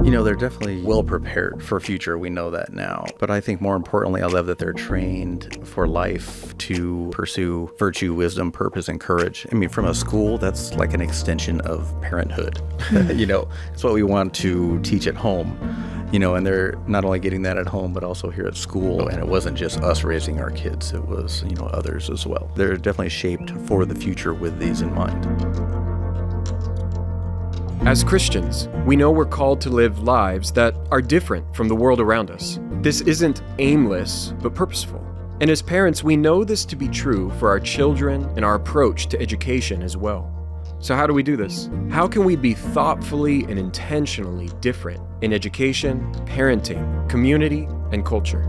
They're definitely well prepared for future. We know that now. But I think more importantly, I love that they're trained for life to pursue virtue, wisdom, purpose, and courage. From a school, that's like an extension of parenthood. It's what we want to teach at home. And they're not only getting that at home, but also here at school. And it wasn't just us raising our kids. It was, others as well. They're definitely shaped for the future with these in mind. As Christians, we know we're called to live lives that are different from the world around us. This isn't aimless, but purposeful. And as parents, we know this to be true for our children and our approach to education as well. So how do we do this? How can we be thoughtfully and intentionally different in education, parenting, community, and culture?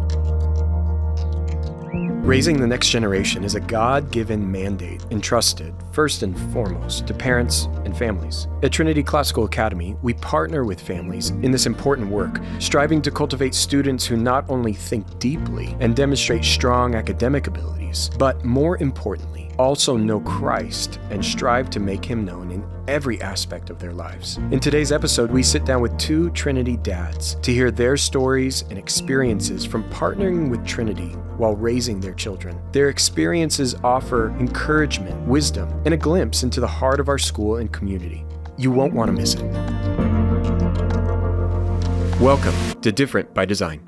Raising the next generation is a God-given mandate entrusted, first and foremost, to parents and families. At Trinity Classical Academy, we partner with families in this important work, striving to cultivate students who not only think deeply and demonstrate strong academic abilities, but more importantly, also know Christ and strive to make him known in every aspect of their lives. In today's episode, we sit down with two Trinity dads to hear their stories and experiences from partnering with Trinity while raising their children. Their experiences offer encouragement, wisdom, and a glimpse into the heart of our school and community. You won't want to miss it. Welcome to Different by Design.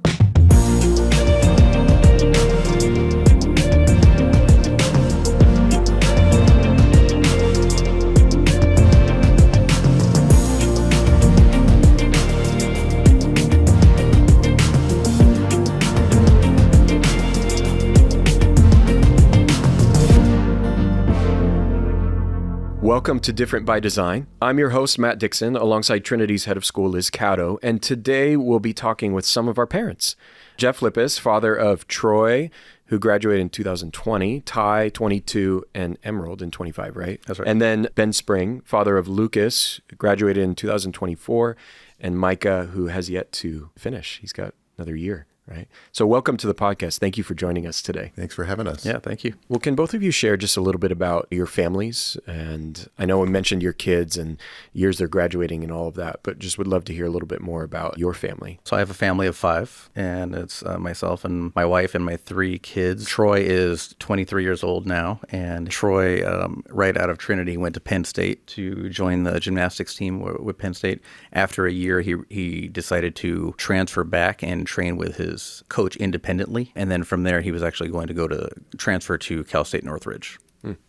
Welcome to Different by Design. I'm your host, Matt Dixon, alongside Trinity's head of school, Liz Caudo, and today we'll be talking with some of our parents. Jeff Lipis, father of Troy, who graduated in 2020, Ty, 22, and Emerald in 25, right? That's right. And then Ben Spring, father of Lucas, graduated in 2024, and Micah, who has yet to finish. He's got another year. Right. So welcome to the podcast. Thank you for joining us today. Thanks for having us. Yeah, thank you. Well, can both of you share just a little bit about your families? And I know we mentioned your kids and years they're graduating and all of that, but just would love to hear a little bit more about your family. So I have a family of 5, and it's myself and my wife and my 3 kids. Troy is 23 years old now, and Troy, right out of Trinity, went to Penn State to join the gymnastics team with Penn State. After a year, he decided to transfer back and train with his coach independently. And then from there, he was actually going to transfer to Cal State Northridge.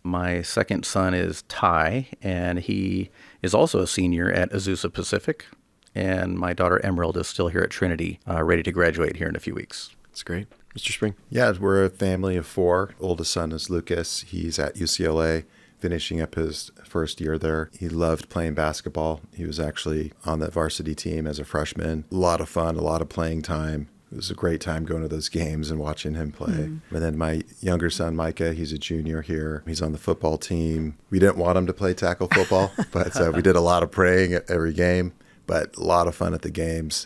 My second son is Ty, and he is also a senior at Azusa Pacific. And my daughter Emerald is still here at Trinity, ready to graduate here in a few weeks. That's great. Mr. Spring? Yeah, we're a family of 4. Oldest son is Lucas. He's at UCLA, finishing up his first year there. He loved playing basketball. He was actually on the varsity team as a freshman. A lot of fun, a lot of playing time. It was a great time going to those games and watching him play. And then my younger son, Micah, he's a junior here. He's on the football team. We didn't want him to play tackle football, but we did a lot of praying at every game, but a lot of fun at the games.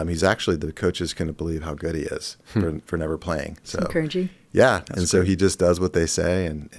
He's actually, the coaches couldn't believe how good he is for never playing. So encouraging. Yeah, and so he just does what they say, and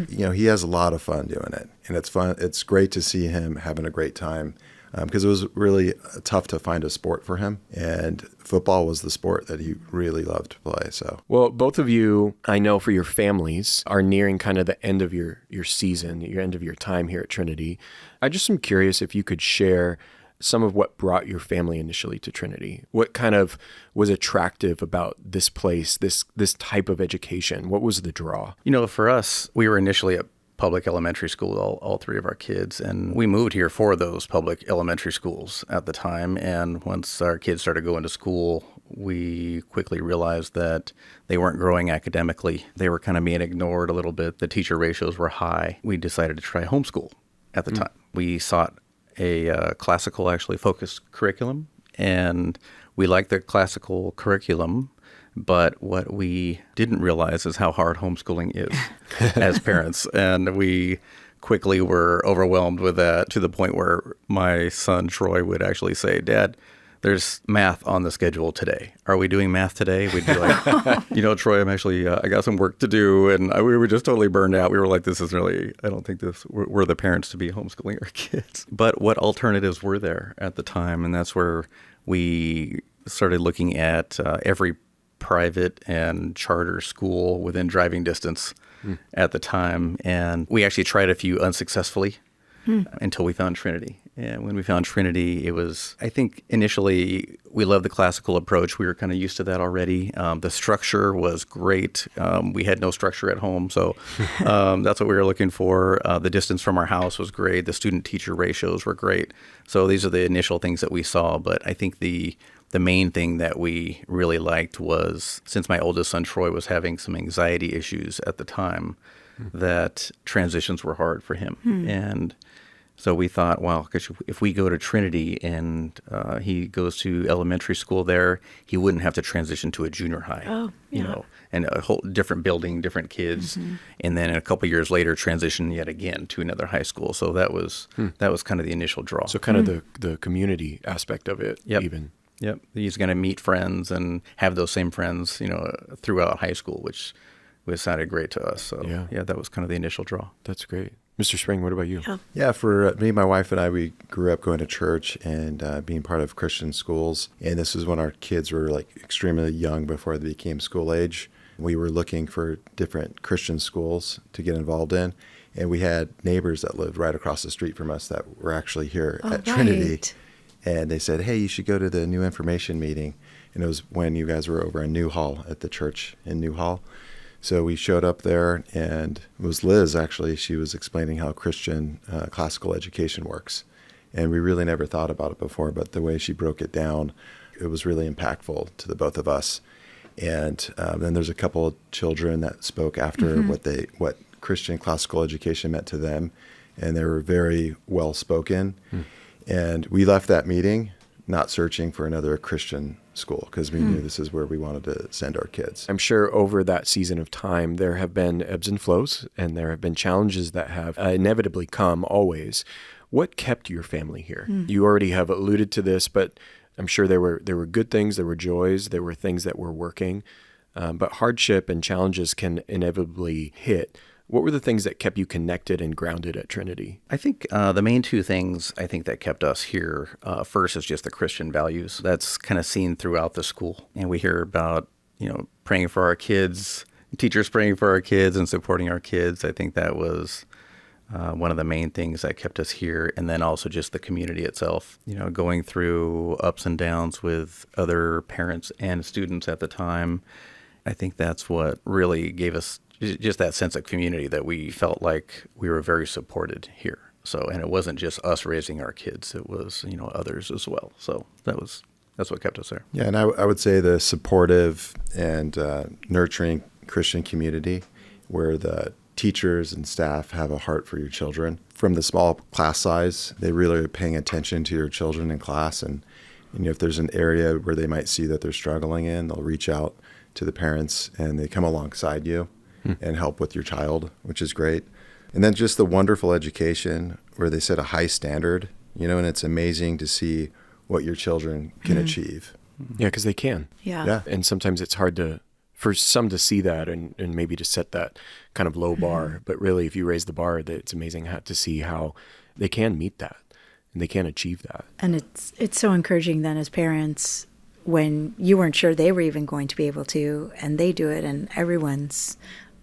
he has a lot of fun doing it. And it's fun. It's great to see him having a great time. Because it was really tough to find a sport for him. And football was the sport that he really loved to play. So, well, both of you, I know for your families, are nearing kind of the end of your season, your end of your time here at Trinity. I just am curious if you could share some of what brought your family initially to Trinity. What kind of was attractive about this place, this type of education? What was the draw? For us, we were initially at public elementary school, all 3 of our kids. And we moved here for those public elementary schools at the time. And once our kids started going to school, we quickly realized that they weren't growing academically. They were kind of being ignored a little bit. The teacher ratios were high. We decided to try homeschool at the time. We sought a classical, actually focused curriculum. And we liked the classical curriculum. But what we didn't realize is how hard homeschooling is as parents. And we quickly were overwhelmed with that to the point where my son, Troy, would actually say, "Dad, there's math on the schedule today. Are we doing math today? We'd be like, Troy, I'm actually, I got some work to do. And we were just totally burned out. We were like, this is really, I don't think we're the parents to be homeschooling our kids. But what alternatives were there at the time? And that's where we started looking at every private and charter school within driving distance at the time. And we actually tried a few unsuccessfully until we found Trinity. And when we found Trinity, it was, I think initially we loved the classical approach. We were kind of used to that already. The structure was great. We had no structure at home, so that's what we were looking for. The distance from our house was great. The student-teacher ratios were great. So these are the initial things that we saw. But I think the main thing that we really liked was, since my oldest son, Troy, was having some anxiety issues at the time, that transitions were hard for him. And so we thought, well, if we go to Trinity and he goes to elementary school there, he wouldn't have to transition to a junior high, and a whole different building, different kids, and then a couple years later transition yet again to another high school. So that was kind of the initial draw. So kind of the community aspect of it, even. Yep, he's going to meet friends and have those same friends, throughout high school, which sounded great to us. So yeah, that was kind of the initial draw. That's great. Mr. Spring, what about you? Yeah, for me, my wife and I, we grew up going to church and being part of Christian schools. And this was when our kids were like extremely young before they became school age. We were looking for different Christian schools to get involved in. And we had neighbors that lived right across the street from us that were actually here at Trinity. And they said, hey, you should go to the new information meeting. And it was when you guys were over in Newhall at the church in Newhall. So we showed up there, and it was Liz, actually. She was explaining how Christian classical education works. And we really never thought about it before, but the way she broke it down, it was really impactful to the both of us. And then there's a couple of children that spoke after what Christian classical education meant to them, and they were very well spoken. And we left that meeting not searching for another Christian school because we knew this is where we wanted to send our kids. I'm sure over that season of time, there have been ebbs and flows, and there have been challenges that have inevitably come always. What kept your family here? You already have alluded to this, but I'm sure there were good things, there were joys, there were things that were working, but hardship and challenges can inevitably hit. What were the things that kept you connected and grounded at Trinity? I think the main two things I think that kept us here, first is just the Christian values. That's kind of seen throughout the school. And we hear about, praying for our kids, teachers praying for our kids and supporting our kids. I think that was one of the main things that kept us here. And then also just the community itself, going through ups and downs with other parents and students at the time. I think that's what really gave us just that sense of community, that we felt like we were very supported here. So, and it wasn't just us raising our kids, it was, others as well. So that's what kept us there. Yeah. And I would say the supportive and nurturing Christian community where the teachers and staff have a heart for your children. From the small class size, they really are paying attention to your children in class. And, if there's an area where they might see that they're struggling in, they'll reach out to the parents and they come alongside you and help with your child, which is great. And then just the wonderful education where they set a high standard, and it's amazing to see what your children can achieve. Yeah, because they can. Yeah. And sometimes it's hard for some to see that and maybe to set that kind of low bar. But really, if you raise the bar, it's amazing to see how they can meet that and they can achieve that. And it's so encouraging then as parents when you weren't sure they were even going to be able to, and they do it, and everyone's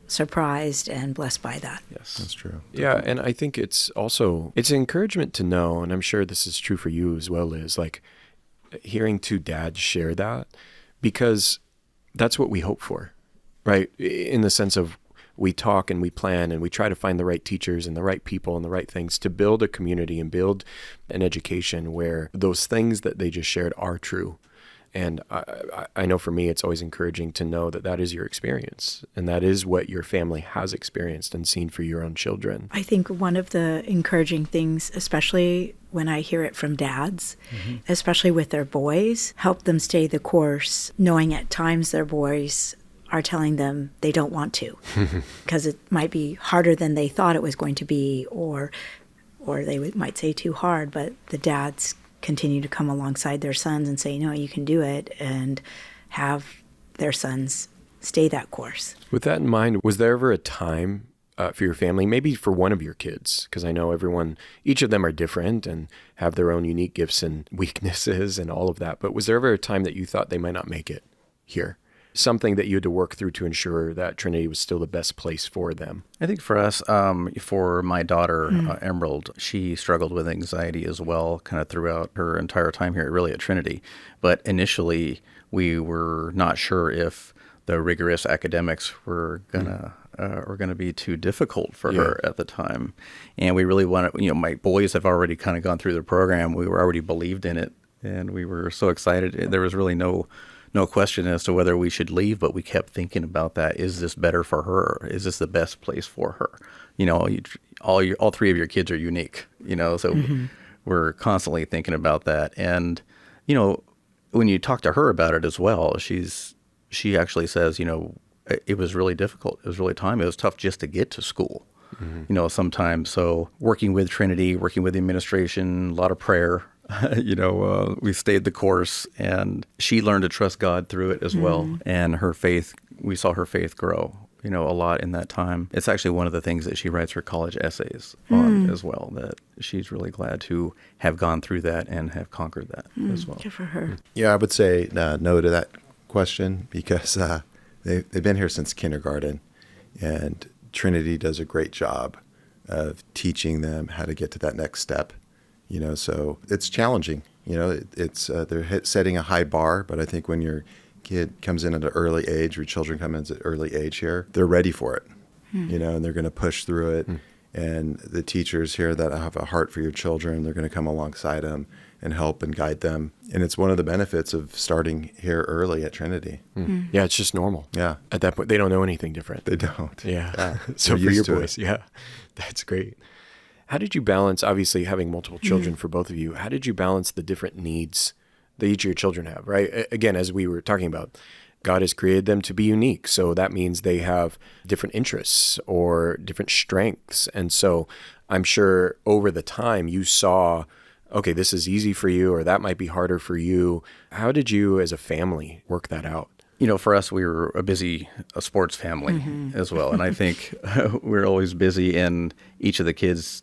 surprised and blessed by that. Yes, that's true. Yeah, and I think it's an encouragement to know, and I'm sure this is true for you as well, Liz, like hearing two dads share that, because that's what we hope for, right? In the sense of we talk and we plan and we try to find the right teachers and the right people and the right things to build a community and build an education where those things that they just shared are true. And I know for me, it's always encouraging to know that is your experience and that is what your family has experienced and seen for your own children. I think one of the encouraging things, especially when I hear it from dads, especially with their boys, help them stay the course, knowing at times their boys are telling them they don't want to because it might be harder than they thought it was going to be, or they might say too hard, but the dads continue to come alongside their sons and say, no, you can do it, and have their sons stay that course. With that in mind, was there ever a time for your family, maybe for one of your kids, because I know each of them are different and have their own unique gifts and weaknesses and all of that, but was there ever a time that you thought they might not make it here? Something that you had to work through to ensure that Trinity was still the best place for them? I think for us, for my daughter, Emerald, she struggled with anxiety as well, kind of throughout her entire time here, really at Trinity. But initially, we were not sure if the rigorous academics were gonna be too difficult for her at the time, and we really wanted. My boys have already kind of gone through the program. We were already believed in it, and we were so excited. There was really no question as to whether we should leave, but we kept thinking about that. Is this better for her? Is this the best place for her? All three of your kids are unique, so we're constantly thinking about that. And, when you talk to her about it as well, she actually says, it was really difficult. It was really It was tough just to get to school, sometimes. So working with Trinity, working with the administration, a lot of prayer. We stayed the course, and she learned to trust God through it as well. And we saw her faith grow, a lot in that time. It's actually one of the things that she writes her college essays on as well, that she's really glad to have gone through that and have conquered that as well. Good for her. Yeah, I would say no to that question, because they've been here since kindergarten, and Trinity does a great job of teaching them how to get to that next step. So it's challenging. It's they're setting a high bar, but I think when your kid comes in at an early age, or children come in at an early age here, they're ready for it. And they're going to push through it. And the teachers here that have a heart for your children, they're going to come alongside them and help and guide them. And it's one of the benefits of starting here early at Trinity. Yeah, it's just normal. Yeah. At that point, they don't know anything different. They don't. Yeah. So They're for your used to boys, that's great. How did you balance, obviously having multiple children for both of you, how did you balance the different needs that each of your children have, right? Again, as we were talking about, God has created them to be unique. So that means they have different interests or different strengths. And so I'm sure over the time you saw, okay, this is easy for you, or that might be harder for you. How did you as a family work that out? For us, we were a sports family as well. And I think we're always busy, and each of the kids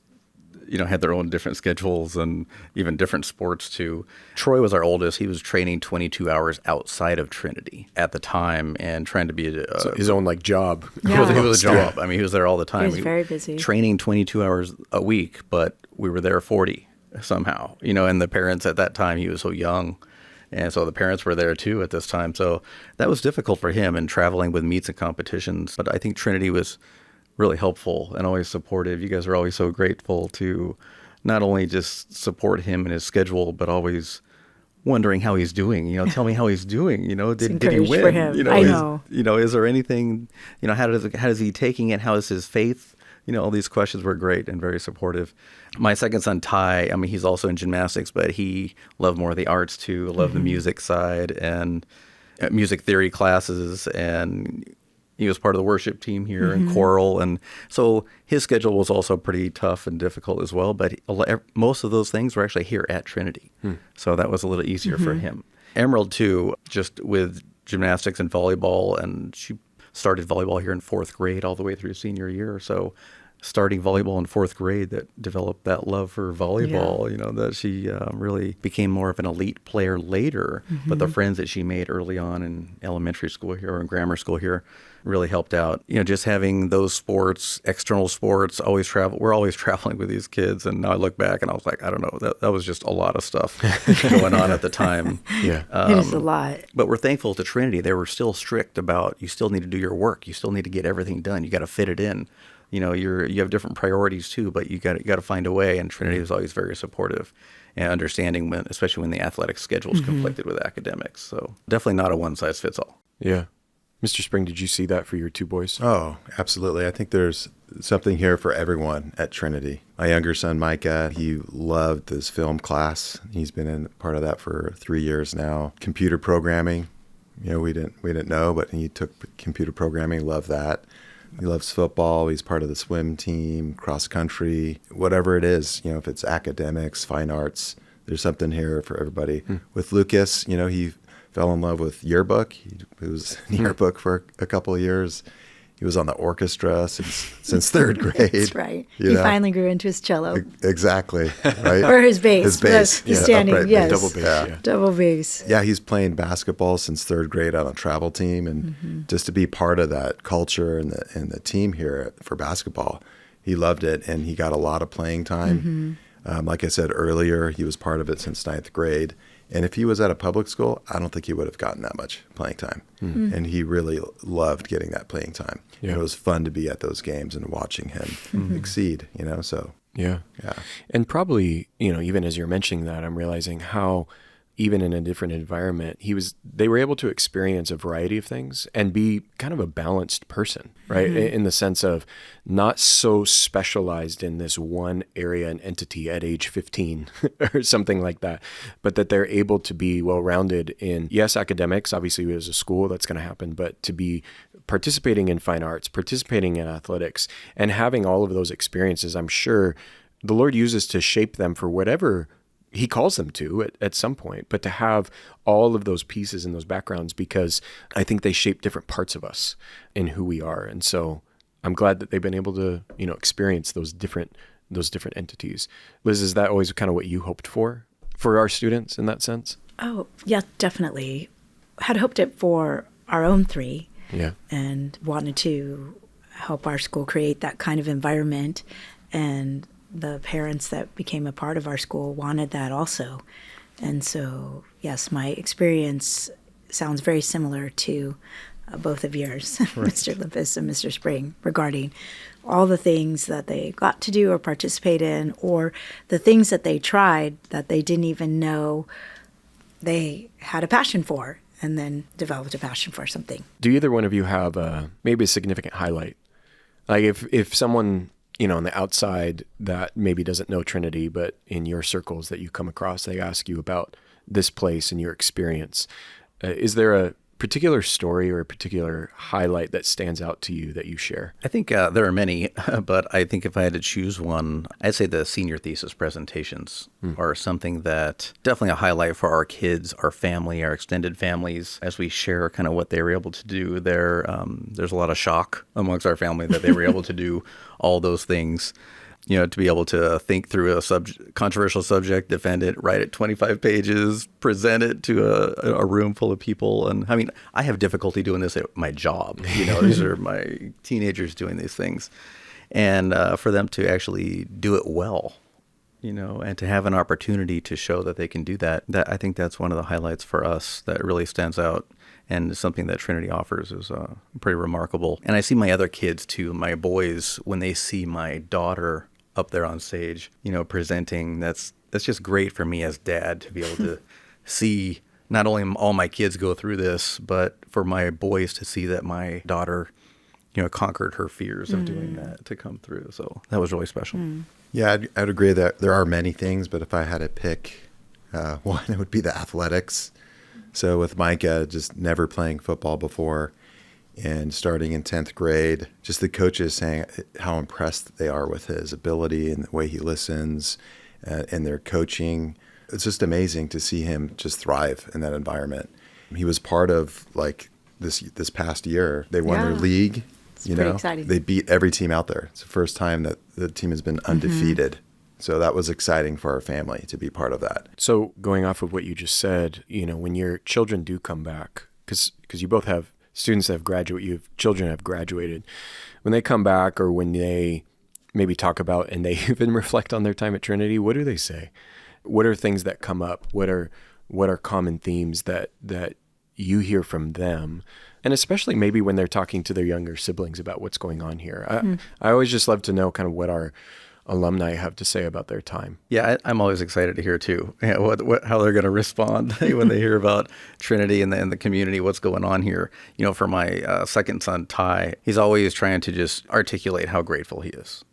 had their own different schedules and even different sports too. Troy was our oldest. He was training 22 hours outside of Trinity at the time and trying to be his own job. Yeah. It was a job. I mean, he was there all the time. He was very busy. Training 22 hours a week, but we were there 40 somehow, and the parents at that time, he was so young. And so the parents were there too at this time. So that was difficult for him, and traveling with meets and competitions. But I think Trinity was really helpful and always supportive. You guys are always so grateful to not only just support him in his schedule, but always wondering how he's doing. Tell me how he's doing. Did he win? For him. I know. Is there anything? How is he taking it? How is his faith? All these questions were great and very supportive. My second son, Ty, he's also in gymnastics, but he loved more of the arts too. Loved the music side and music theory classes, and he was part of the worship team here in choral. And so his schedule was also pretty tough and difficult as well. But most of those things were actually here at Trinity. So that was a little easier for him. Emerald, too, just with gymnastics and volleyball. And she started volleyball here in 4th grade all the way through senior year. So starting volleyball in 4th grade, that developed that love for volleyball, that she really became more of an elite player later. But the friends that she made early on in elementary school here or in grammar school here really helped out. Just having those sports, external sports, we're always traveling with these kids. And now I look back and I was like, I don't know, that was just a lot of stuff going on at the time. Yeah. It is a lot. But we're thankful to Trinity. They were still strict about, you still need to do your work. You still need to get everything done. You got to fit it in. You have different priorities too, but you got to find a way. And Trinity was always very supportive and understanding, especially when the athletic schedules conflicted with academics. So definitely not a one size fits all. Yeah. Mr. Spring, did you see that for your two boys? Oh, absolutely. I think there's something here for everyone at Trinity. My younger son, Micah, he loved this film class. He's been in part of that for 3 years now. Computer programming, we didn't know, but he took computer programming, loved that. He loves football. He's part of the swim team, cross country, whatever it is, if it's academics, fine arts, there's something here for everybody. With Lucas, he fell in love with yearbook. He was in yearbook for a couple of years. He was on the orchestra since third grade. That's right. He finally grew into his cello. Exactly. Right. Or his bass. His bass. He's standing, upright yes. bass. Double bass, yeah. Double bass. Yeah, he's playing basketball since third grade on a travel team, and just to be part of that culture and the team here for basketball, he loved it, and he got a lot of playing time. Like I said earlier, he was part of it since ninth grade. And if he was at a public school, I don't think he would have gotten that much playing time. And he really loved getting that playing time. Yeah. It was fun to be at those games and watching him exceed, so. Yeah. Yeah. And probably, even as you're mentioning that, I'm realizing how even in a different environment, they were able to experience a variety of things and be kind of a balanced person, right? In the sense of not so specialized in this one area and entity at age 15 or something like that, but that they're able to be well-rounded in, yes, academics, obviously as a school, that's going to happen, but to be participating in fine arts, participating in athletics, and having all of those experiences, I'm sure the Lord uses to shape them for whatever he calls them to at some point, but to have all of those pieces and those backgrounds, because I think they shape different parts of us in who we are. And so I'm glad that they've been able to, experience those different entities. Liz, is that always kind of what you hoped for our students in that sense? Oh, yeah, definitely. Had hoped it for our own three. Yeah. And wanted to help our school create that kind of environment. And the parents that became a part of our school wanted that also. And so, yes, my experience sounds very similar to both of yours, Mr. Lipis and Mr. Spring, regarding all the things that they got to do or participate in, or the things that they tried that they didn't even know they had a passion for, and then developed a passion for something. Do either one of you have maybe a significant highlight? Like if someone, on the outside that maybe doesn't know Trinity, but in your circles that you come across, they ask you about this place and your experience. Is there a particular story or a particular highlight that stands out to you that you share? I think there are many, but I think if I had to choose one, I'd say the senior thesis presentations are something that definitely a highlight for our kids, our family, our extended families, as we share kind of what they were able to do there. There's a lot of shock amongst our family that they were able to do all those things. To be able to think through a controversial subject, defend it, write it 25 pages, present it to a room full of people. And I mean, I have difficulty doing this at my job. These are my teenagers doing these things. And for them to actually do it well, and to have an opportunity to show that they can do that, I think that's one of the highlights for us that really stands out. And something that Trinity offers is pretty remarkable. And I see my other kids too, my boys, when they see my daughter up there on stage, presenting, that's just great for me as dad to be able to see not only all my kids go through this, but for my boys to see that my daughter, conquered her fears of doing that to come through. So that was really special. Yeah, I'd agree that there are many things, but if I had to pick one, it would be the athletics. So with Micah just never playing football before and starting in 10th grade, just the coaches saying how impressed they are with his ability and the way he listens and their coaching. It's just amazing to see him just thrive in that environment. He was part of this past year. They won their league. It's pretty exciting. They beat every team out there. It's the first time that the team has been undefeated. So that was exciting for our family to be part of that. So going off of what you just said, when your children do come back, because you both have students that have graduated, you have children that have graduated, when they come back or when they maybe talk about and they even reflect on their time at Trinity, what do they say? What are things that come up? What are common themes that you hear from them? And especially maybe when they're talking to their younger siblings about what's going on here. I always just love to know kind of what our alumni have to say about their time. Yeah, I'm always excited to hear too, how they're going to respond when they hear about Trinity and the community, what's going on here. For my second son, Ty, he's always trying to just articulate how grateful he is,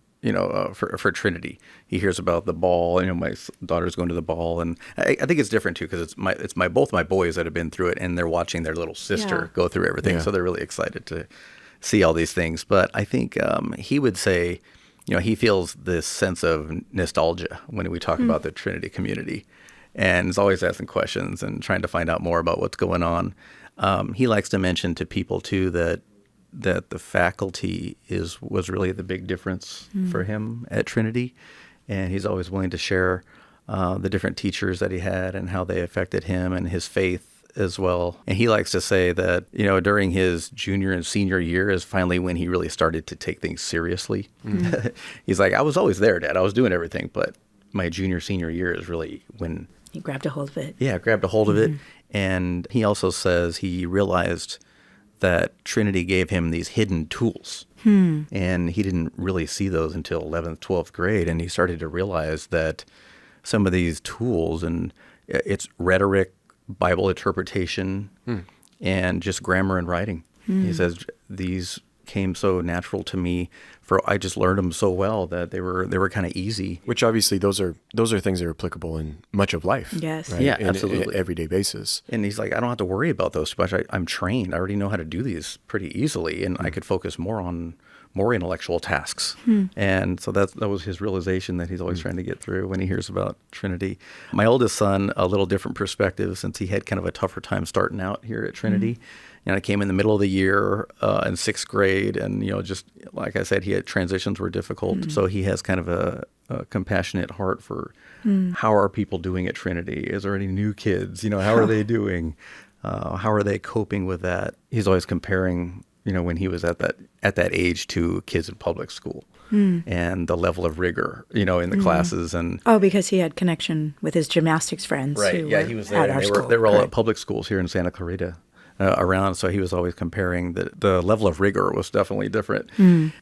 for Trinity. He hears about the ball, my daughter's going to the ball, and I think it's different too because it's both my boys that have been through it, and they're watching their little sister go through everything, so they're really excited to see all these things. But I think he would say, he feels this sense of nostalgia when we talk about the Trinity community. and is always asking questions and trying to find out more about what's going on. He likes to mention to people too that the faculty was really the big difference for him at Trinity, and he's always willing to share the different teachers that he had and how they affected him and his faith as well. And he likes to say that, during his junior and senior year is finally when he really started to take things seriously. He's like, I was always there, Dad. I was doing everything, but my junior, senior year is really when He grabbed a hold of it. Yeah, grabbed a hold of it. And he also says he realized that Trinity gave him these hidden tools. And he didn't really see those until 11th, 12th grade. And he started to realize that some of these tools, and it's rhetoric, Bible interpretation, and just grammar and writing. He says these came so natural to me. I just learned them so well that they were kind of easy. Which obviously those are things that are applicable in much of life. Yes. Right? Yeah, In absolutely. everyday basis. And he's like, I don't have to worry about those too much. I'm trained. I already know how to do these pretty easily, and I could focus more on more intellectual tasks. And so that was his realization that he's always trying to get through when he hears about Trinity. My oldest son, a little different perspective since he had kind of a tougher time starting out here at Trinity. I came in the middle of the year in 6th grade, and just like I said, transitions were difficult. So he has kind of a compassionate heart for how are people doing at Trinity? Is there any new kids? How are they doing? How are they coping with that? He's always comparing, when he was at that age to kids in public school and the level of rigor, in the classes. And Because he had connection with his gymnastics friends. right, who yeah, were he was there. at And our they school. were all Right. at public schools here in Santa Clarita. Around, so he was always comparing the level of rigor was definitely different,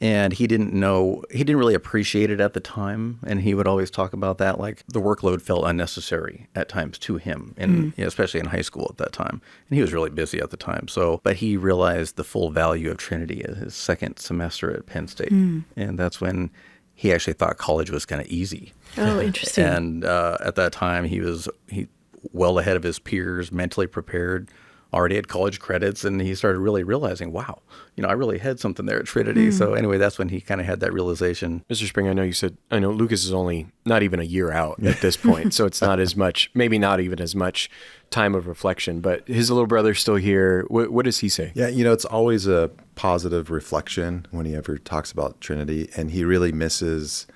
and he didn't really appreciate it at the time, and he would always talk about that, like the workload felt unnecessary at times to him, and especially in high school at that time, and he was really busy at the time. So, but he realized the full value of Trinity at his second semester at Penn State, and that's when he actually thought college was kind of easy. Oh, interesting. And at that time, he well ahead of his peers, mentally prepared. Already had college credits, and he started really realizing, wow, I really had something there at Trinity. So anyway, that's when he kind of had that realization. Mr. Spring, I know Lucas is only not even a year out at this point, so it's not as much, maybe not even as much time of reflection, but his little brother's still here. What does he say? Yeah, it's always a positive reflection when he ever talks about Trinity, and he really misses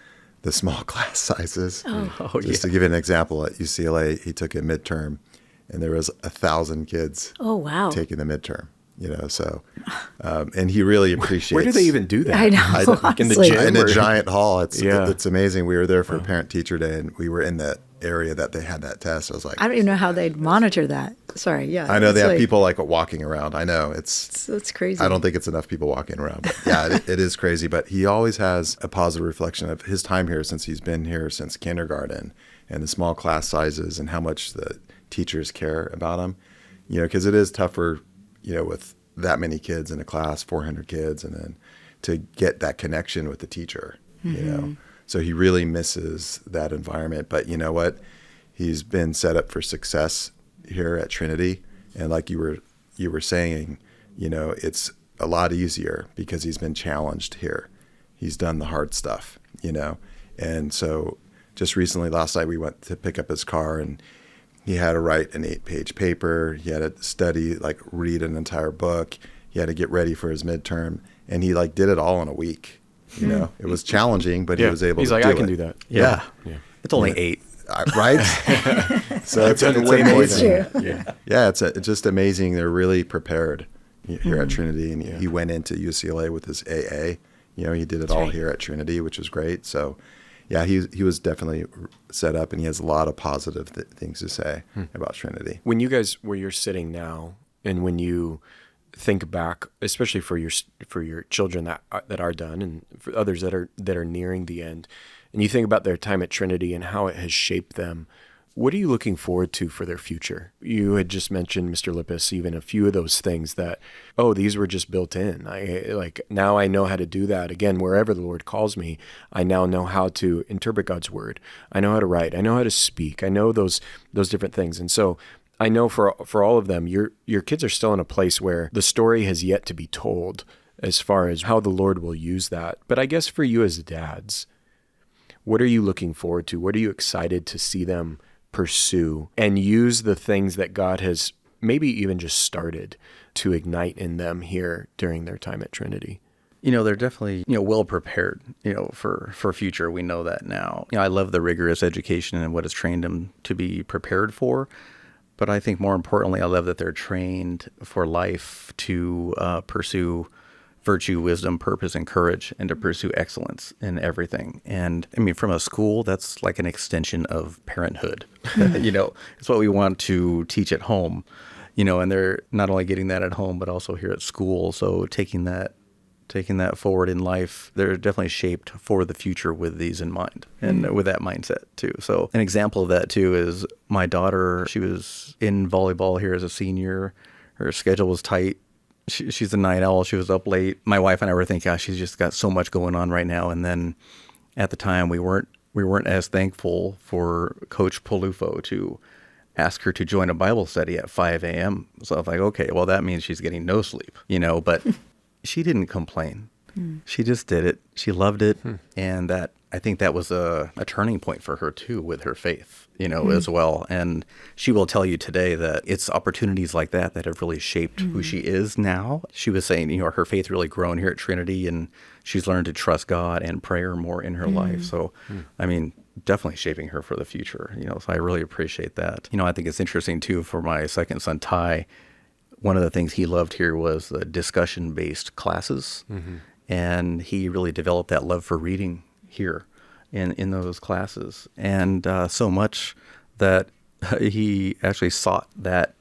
the small class sizes. Just to give you an example, at UCLA, he took a midterm, and there was 1,000 kids Oh, wow. taking the midterm, so, and he really appreciates. Where do they even do that? I know. Like in the honestly. gym? In a or- giant hall. It's Yeah. it's amazing. We were there for Parent-Teacher Day, and we were in that area that they had that test. I was like, I don't even know how they'd monitor that. Sorry, yeah. I know they it's have like- people like walking around. I know it's That's crazy. I don't think it's enough people walking around. But yeah, it is crazy. But he always has a positive reflection of his time here since he's been here since kindergarten, and the small class sizes and how much the teachers care about him. Because it is tougher, with that many kids in a class, 400 kids, and then to get that connection with the teacher, So he really misses that environment. But you know what? He's been set up for success here at Trinity. And like you were saying, it's a lot easier because he's been challenged here. He's done the hard stuff, And so just recently, last night, we went to pick up his car, and he had to write an 8-page paper. He had to study, read an entire book. He had to get ready for his midterm, and he did it all in a week. It was challenging, but he was able He's to like, do I can it. do that. Yeah. Yeah. It's only 8. Right? So it's done way more than amazing. Yeah. Yeah, it's just amazing. They're really prepared here at Trinity, and he went into UCLA with his AA. He did it all right. here at Trinity, which was great. So, yeah, he was definitely set up, and he has a lot of positive things to say about Trinity. When you guys, where you're sitting now, and when you think back, especially for your children that are done, and for others that are nearing the end, and you think about their time at Trinity and how it has shaped them, what are you looking forward to for their future? You had just mentioned, Mr. Lipis, even a few of those things that, these were just built in. Now I know how to do that. Again, wherever the Lord calls me, I now know how to interpret God's word. I know how to write. I know how to speak. I know those different things. And so I know for all of them, your kids are still in a place where the story has yet to be told as far as how the Lord will use that. But I guess for you as dads, what are you looking forward to? What are you excited to see them pursue and use the things that God has maybe even just started to ignite in them here during their time at Trinity? They're definitely, well prepared, for future. We know that now. I love the rigorous education and what it's trained them to be prepared for. But I think more importantly, I love that they're trained for life to pursue virtue, wisdom, purpose, and courage, and to pursue excellence in everything. And I mean, from a school, that's like an extension of parenthood. It's what we want to teach at home, and they're not only getting that at home, but also here at school. So taking that forward in life, they're definitely shaped for the future with these in mind and with that mindset too. So an example of that too is my daughter. She was in volleyball here as a senior. Her schedule was tight. She's a night owl. She was up late. My wife and I were thinking, gosh, she's just got so much going on right now. And then at the time, we weren't as thankful for Coach Polufo to ask her to join a Bible study at 5 a.m. So I was like, okay, well, that means she's getting no sleep, but she didn't complain. She just did it. She loved it. And I think that was a turning point for her too, with her faith, as well. And she will tell you today that it's opportunities like that that have really shaped who she is now. She was saying, her faith really grown here at Trinity, and she's learned to trust God and prayer more in her life. So, I mean, definitely shaping her for the future, so I really appreciate that. I think it's interesting too, for my second son, Ty. One of the things he loved here was the discussion-based classes, and he really developed that love for reading here in those classes, and so much that he actually sought that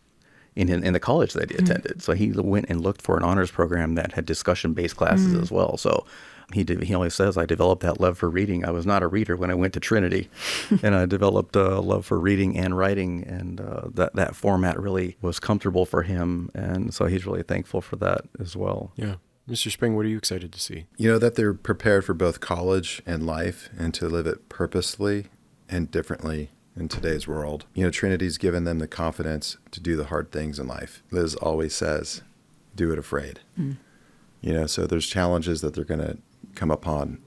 in the college that he attended. So he went and looked for an honors program that had discussion-based classes as well. So he always says, I developed that love for reading. I was not a reader when I went to Trinity, and I developed a love for reading and writing, and that format really was comfortable for him, and so he's really thankful for that as well. Yeah. Mr. Spring, what are you excited to see? That they're prepared for both college and life, and to live it purposely and differently in today's world. Trinity's given them the confidence to do the hard things in life. Liz always says, do it afraid. So there's challenges that they're going to come upon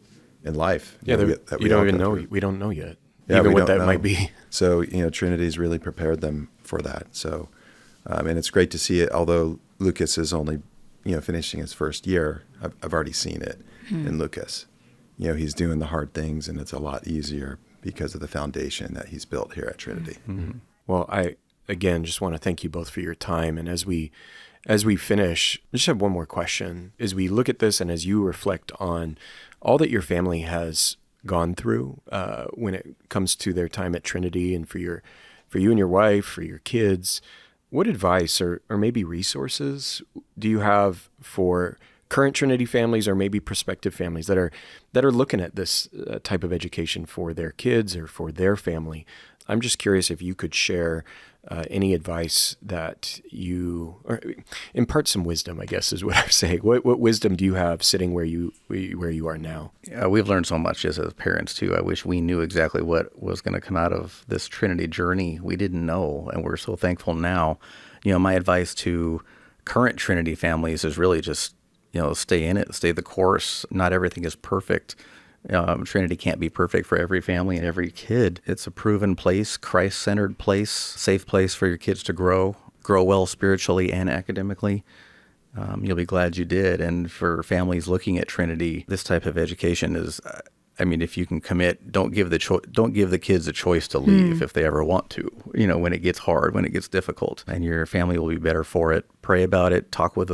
in life. Yeah, that we don't even know. We don't know yet. Yeah, even what that might be. So, Trinity's really prepared them for that. So, and it's great to see it. Although Lucas is only, finishing his first year, I've already seen it in Lucas. He's doing the hard things, and it's a lot easier because of the foundation that he's built here at Trinity. Well, I, again, just want to thank you both for your time. And as we finish, I just have one more question. As we look at this and as you reflect on all that your family has gone through when it comes to their time at Trinity, and for you and your wife, for your kids, what advice or maybe resources do you have for current Trinity families, or maybe prospective families that are looking at this type of education for their kids or for their family? I'm just curious if you could share any advice that or impart some wisdom, I guess is what I'm saying. What wisdom do you have sitting where you are now? We've learned so much just as parents too. I wish we knew exactly what was going to come out of this Trinity journey. We didn't know, and we're so thankful now. My advice to current Trinity families is really just, stay in it, stay the course. Not everything is perfect. Trinity can't be perfect for every family and every kid. It's a proven place, Christ-centered place, safe place for your kids to grow well spiritually and academically. You'll be glad you did. And for families looking at Trinity, this type of education is, if you can commit, don't give the kids a choice to leave if they ever want to, when it gets hard, when it gets difficult, and your family will be better for it. Pray about it, talk with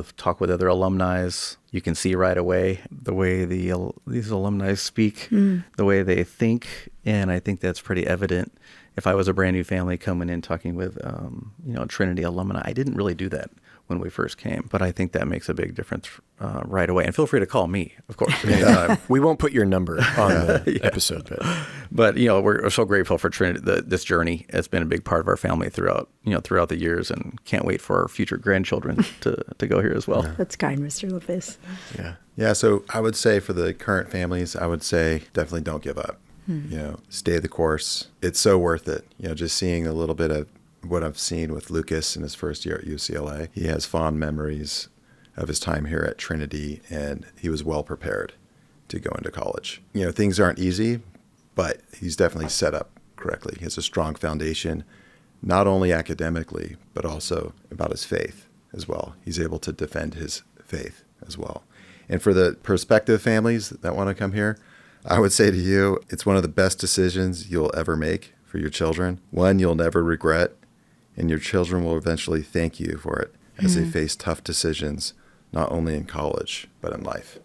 other alumni. You can see right away the way these alumni speak, the way they think, and I think that's pretty evident. If I was a brand new family coming in talking with, Trinity alumni, I didn't really do that when we first came, but I think that makes a big difference right away. And feel free to call me, of course. We won't put your number on the episode, but we're so grateful for Trinity. This journey has been a big part of our family throughout the years, and can't wait for our future grandchildren to go here as well. That's kind, Mr. Lipis. Yeah. So I would say for the current families, I would say definitely don't give up. Stay the course. It's so worth it. Just seeing a little bit of what I've seen with Lucas in his first year at UCLA. He has fond memories of his time here at Trinity, and he was well prepared to go into college. Things aren't easy, but he's definitely set up correctly. He has a strong foundation, not only academically, but also about his faith as well. He's able to defend his faith as well. And for the prospective families that want to come here, I would say to you, it's one of the best decisions you'll ever make for your children. One you'll never regret, and your children will eventually thank you for it as they face tough decisions, not only in college, but in life.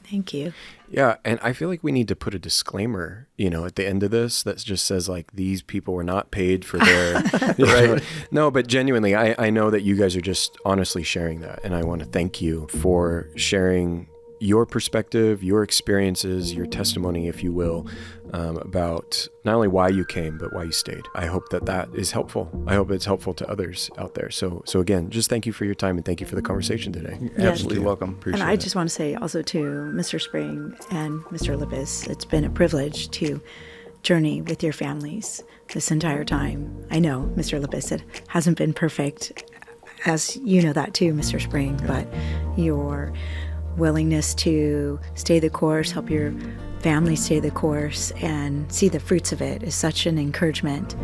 Thank you. Yeah, and I feel like we need to put a disclaimer, at the end of this that just says like these people were not paid for their right. No, but genuinely, I know that you guys are just honestly sharing that, and I want to thank you for sharing your perspective, your experiences, your testimony, if you will, about not only why you came, but why you stayed. I hope that is helpful. I hope it's helpful to others out there. So again, just thank you for your time and thank you for the conversation today. You're absolutely welcome. Appreciate it. I just want to say also to Mr. Spring and Mr. Lipis, it's been a privilege to journey with your families this entire time. I know, Mr. Lipis, it hasn't been perfect, as you know that too, Mr. Spring, but your willingness to stay the course, help your family stay the course, and see the fruits of it is such an encouragement.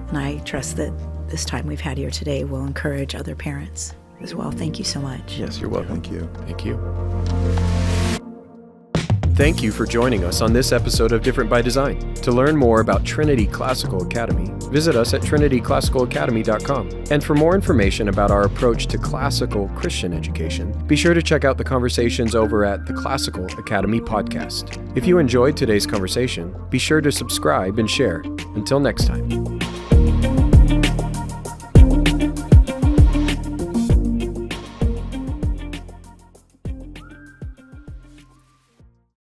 And I trust that this time we've had here today will encourage other parents as well. Thank you so much. Yes, you're welcome. Thank you. Thank you. Thank you for joining us on this episode of Different by Design. To learn more about Trinity Classical Academy, visit us at trinityclassicalacademy.com. And for more information about our approach to classical Christian education, be sure to check out the conversations over at the Classical Academy podcast. If you enjoyed today's conversation, be sure to subscribe and share. Until next time.